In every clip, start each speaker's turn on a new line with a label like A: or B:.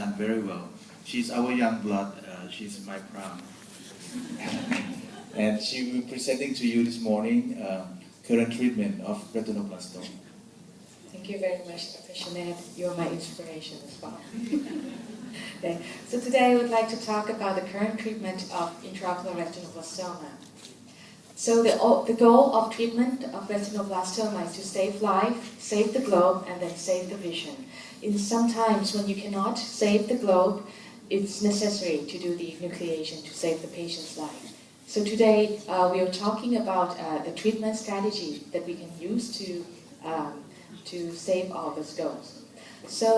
A: done very well. She's our young blood. She's my pram. And she will be presenting to you this morning current treatment of retinoblastoma.
B: Thank you very much, Dr. Jeanette. You're my inspiration as well. Okay. So today I would like to talk about the current treatment of intraocular retinoblastoma. So the goal of treatment of retinoblastoma is to save life, save the globe, and then save the vision. In sometimes when you cannot save the globe, it's necessary to do the enucleation to save the patient's life. So today we are talking about the treatment strategy that we can use to save all those goals. So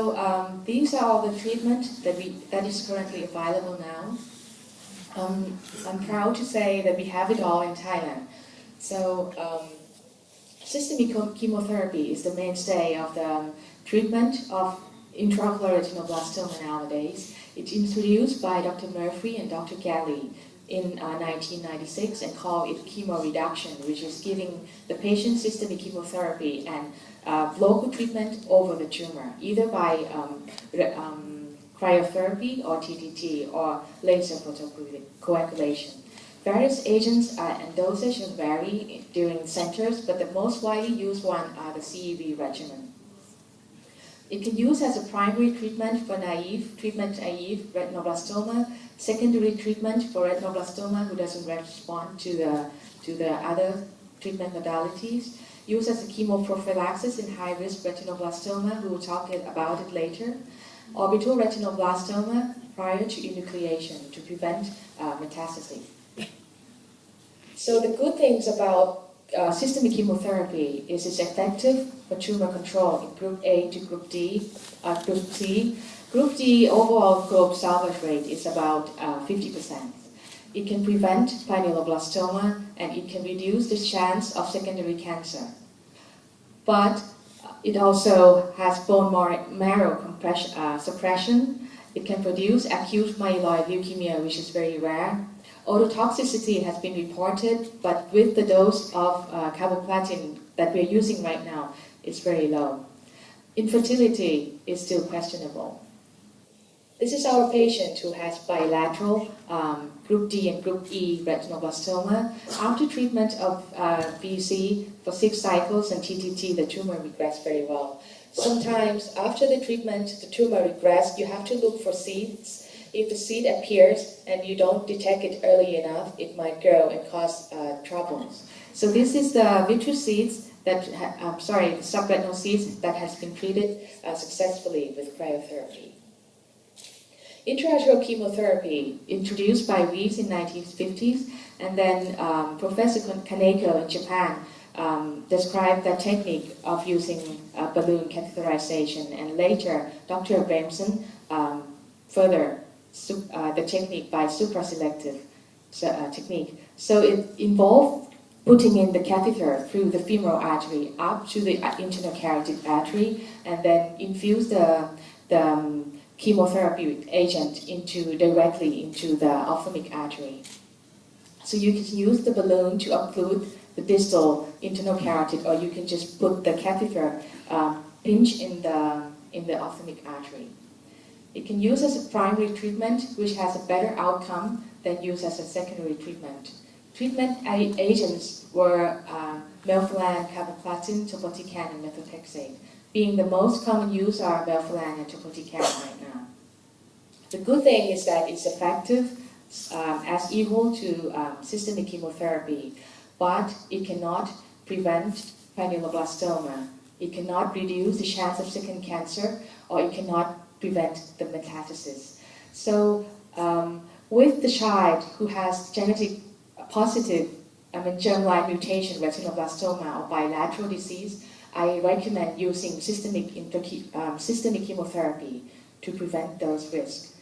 B: these are all the treatment that is currently available now. I'm proud to say that we have it all in Thailand. So systemic chemotherapy is the mainstay of the treatment of intraocular retinoblastoma nowadays. It's introduced by Dr. Murphy and Dr. Galley in 1996 and called it chemoreduction, which is giving the patient systemic chemotherapy and local treatment over the tumor, either by cryotherapy or TTT or laser photocoagulation. Various agents and dosages vary during centers, but the most widely used one are the CEV regimen. It can use as a primary treatment for treatment-naive retinoblastoma, secondary treatment for retinoblastoma who doesn't respond to the other treatment modalities, used as a chemoprophylaxis in high-risk retinoblastoma, who will talk about it later, orbital retinoblastoma prior to enucleation to prevent metastasis. So the good things about systemic chemotherapy is it's effective for tumor control in group A to group C. Group D overall globe salvage rate is about 50%. It can prevent pinealoblastoma and it can reduce the chance of secondary cancer. But it also has bone marrow suppression. It can produce acute myeloid leukemia, which is very rare. Ototoxicity has been reported, but with the dose of carboplatin that we're using right now, it's very low. Infertility is still questionable. This is our patient who has bilateral group D and group E retinoblastoma. After treatment of VC for 6 cycles and TTT, the tumor regressed very well. Sometimes after the treatment, the tumor regressed. You have to look for seeds. If the seed appears and you don't detect it early enough, it might grow and cause troubles. So this is the vitreous seeds that, the subretinal seeds that has been treated successfully with cryotherapy. Intraarterial chemotherapy, introduced by Reeves in 1950s, and then Professor Kaneko in Japan described the technique of using balloon catheterization, and later Dr. Abramson further the technique by supraselective technique. So it involved putting in the catheter through the femoral artery up to the internal carotid artery, and then infuse the chemotherapy agent directly into the ophthalmic artery. So you can use the balloon to occlude the distal internal carotid, or you can just put the catheter pinch in the ophthalmic artery. It can use as a primary treatment, which has a better outcome than used as a secondary treatment. Treatment agents were melphalan, carboplatin, topotecan, and methotrexate. Being the most common use are melphalan and topotecan right now. The good thing is that it's effective as equal to systemic chemotherapy, but it cannot prevent pinealoblastoma. It cannot reduce the chance of second cancer, or it cannot prevent the metastasis. So with the child who has genetic positive, germline mutation, retinoblastoma, or bilateral disease, I recommend using systemic chemotherapy to prevent those risks.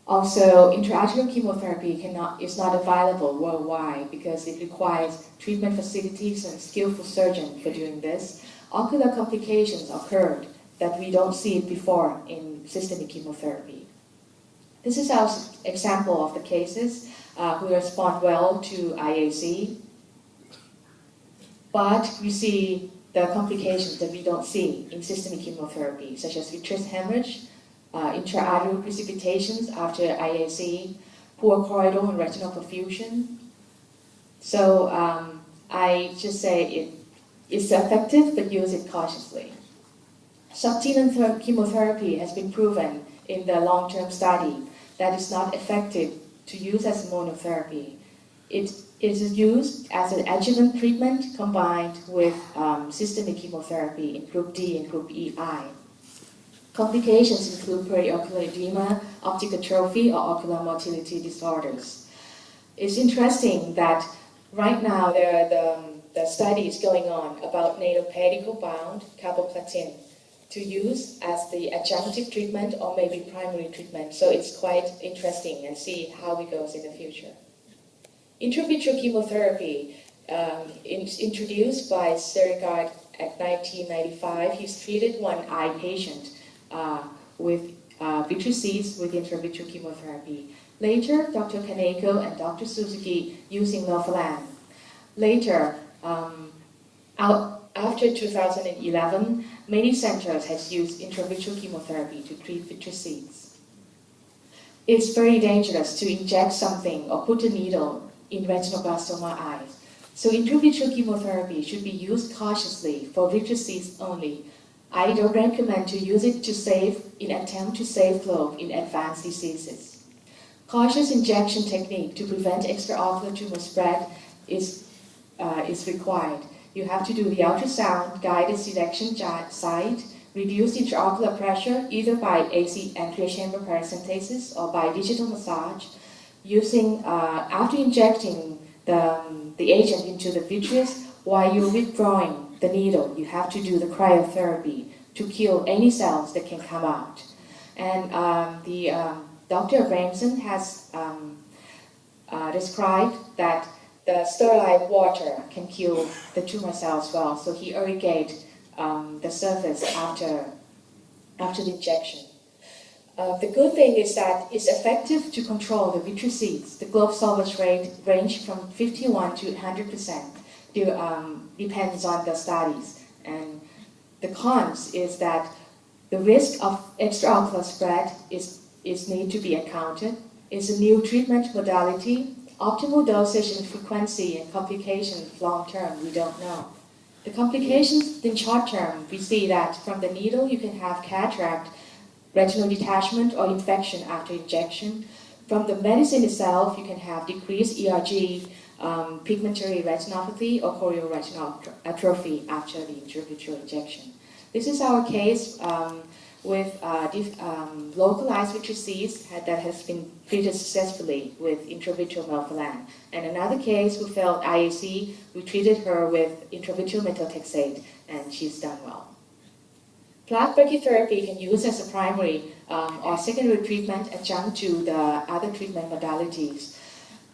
B: Also, intraarterial chemotherapy is not available worldwide because it requires treatment facilities and skillful surgeons for doing this. Ocular complications occurred that we don't see it before in systemic chemotherapy. This is our example of the cases who respond well to IAC, but we see the complications that we don't see in systemic chemotherapy, such as vitreous hemorrhage, intraarterial precipitations after IAC, poor choroidal and retinal perfusion. So I just say it's effective, but use it cautiously. Subtenon chemotherapy has been proven in the long-term study that it's not effective to use as monotherapy. It is used as an adjuvant treatment combined with systemic chemotherapy in Group D and Group EI. Complications include periocular edema, optic atrophy, or ocular motility disorders. It's interesting that right now there are the studies going on about natal particle-bound carboplatin to use as the adjunctive treatment or maybe primary treatment. So it's quite interesting and see how it goes in the future. Intravitreal chemotherapy introduced by Serigard in 1995. He's treated one eye patient with vitreous seeds with intravitreal chemotherapy. Later, Dr. Kaneko and Dr. Suzuki using melphalan. Later, after 2011, many centers have used intravitreal chemotherapy to treat vitreous seeds. It's very dangerous to inject something or put a needle in retinoblastoma eyes. So intravitreal chemotherapy should be used cautiously for vitreous seeds only. I don't recommend to use it in attempt to save globe in advanced diseases. Cautious injection technique to prevent extraocular tumor spread is required. You have to do the ultrasound guided selection site, reduce intraocular pressure either by AC anterior chamber paracentesis or by digital massage, using after injecting the agent into the vitreous. While you're withdrawing the needle, you have to do the cryotherapy to kill any cells that can come out. And Dr. Abramson has described that the sterile water can kill the tumor cells well, so he irrigates the surface after the injection. The good thing is that it's effective to control the vitreous seeds. The globe salvage rate range from 51 to 100%. Depends on the studies. And the cons is that the risk of extraocular spread is need to be accounted. It's a new treatment modality. Optimal dosage and frequency and complications long term, we don't know. The complications in short term, we see that from the needle you can have cataract, retinal detachment or infection after injection. From the medicine itself, you can have decreased ERG, pigmentary retinopathy or chorioretinal atrophy after the intravitreal injection. This is our case with localized vitreous seeds that has been treated successfully with intravitreal melphalan. And another case who failed IAC, we treated her with intravitreal methotrexate and she's done well. Plaque brachytherapy can use as a primary or secondary treatment adjunct to the other treatment modalities.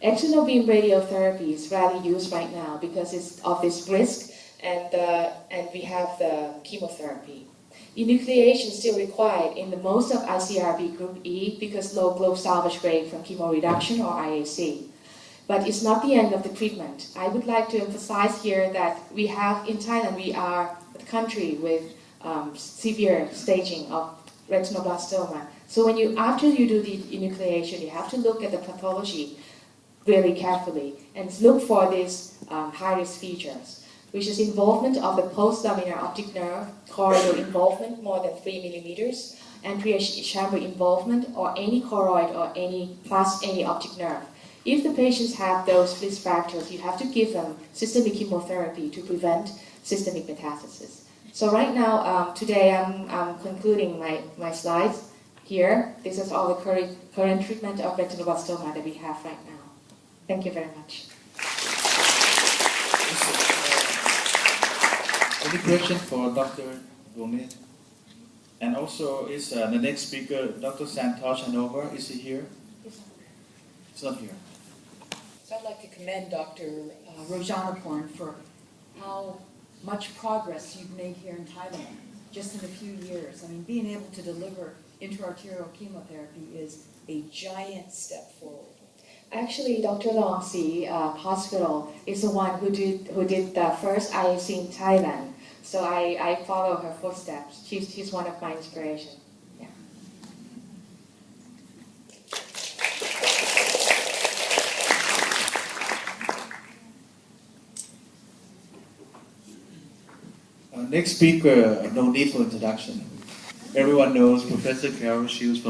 B: External beam radiotherapy is rarely used right now because it's of this risk, and we have the chemotherapy. Enucleation is still required in the most of ICRB Group E because low globe salvage rate from chemoreduction or IAC. But it's not the end of the treatment. I would like to emphasize here that we have, in Thailand, we are a country with severe staging of retinoblastoma. So after you do the enucleation, you have to look at the pathology really carefully and look for these high-risk features, which is involvement of the post-laminar optic nerve, choroidal involvement more than 3 millimeters, anterior chamber involvement, or any choroid or any optic nerve. If the patients have those risk factors, you have to give them systemic chemotherapy to prevent systemic metastasis. So right now, today I'm concluding my slides here. This is all the current treatment of retinoblastoma that we have right now. Thank you very much.
A: Any question for Dr. Gomez? And also, is the next speaker, Dr. Santosh Hanover, is he here? He's not here.
C: So I'd like to commend Dr. Rojanaporn for how much progress you've made here in Thailand just in a few years. I mean, being able to deliver intraarterial chemotherapy is a giant step forward.
B: Actually, Dr. Longsi Hospital is the one who did the first IAC in Thailand. So I follow her footsteps. She's one of my inspiration. Yeah.
A: Next speaker, no need for introduction. Everyone knows Professor Carol Shields from